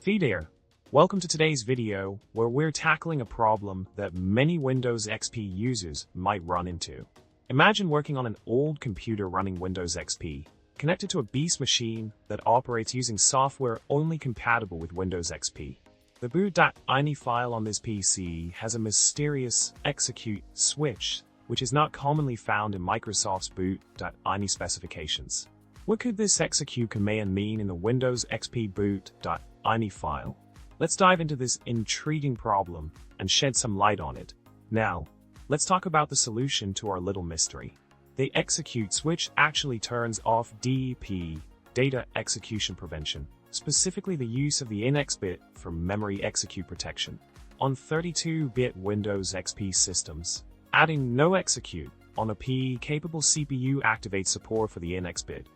Hey there! Welcome to today's video, where we're tackling a problem that many Windows XP users might run into. Imagine working on an old computer running Windows XP, connected to a beast machine that operates using software only compatible with Windows XP. The boot.ini file on this PC has a mysterious execute switch, which is not commonly found in Microsoft's boot.ini specifications. What could this execute command mean in the Windows XP boot.ini file? Let's dive into this intriguing problem and shed some light on it. Now, let's talk about the solution to our little mystery. The execute switch actually turns off DEP, data execution prevention, specifically the use of the index bit for memory execute protection. On 32-bit Windows XP systems, adding no execute on a P-capable CPU activates support for the index bit,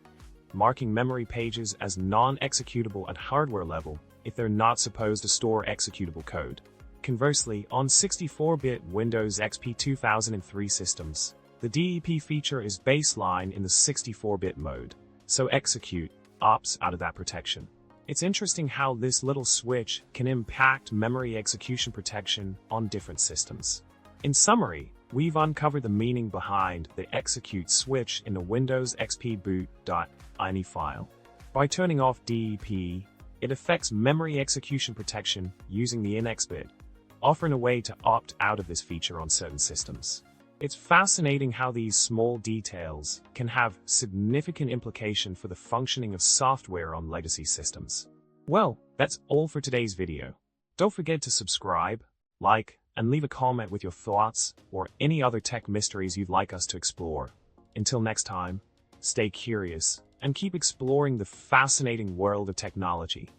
marking memory pages as non-executable at hardware level if they're not supposed to store executable code. Conversely, on 64-bit Windows XP 2003 systems, the DEP feature is baseline in the 64-bit mode, so execute opts out of that protection. It's interesting how this little switch can impact memory execution protection on different systems. In summary, we've uncovered the meaning behind the execute switch in the Windows XP boot.ini file. By turning off DEP, it affects memory execution protection using the index bit, offering a way to opt out of this feature on certain systems. It's fascinating how these small details can have significant implication for the functioning of software on legacy systems. Well, that's all for today's video. Don't forget to subscribe, like, and leave a comment with your thoughts or any other tech mysteries you'd like us to explore. Until next time, stay curious and keep exploring the fascinating world of technology.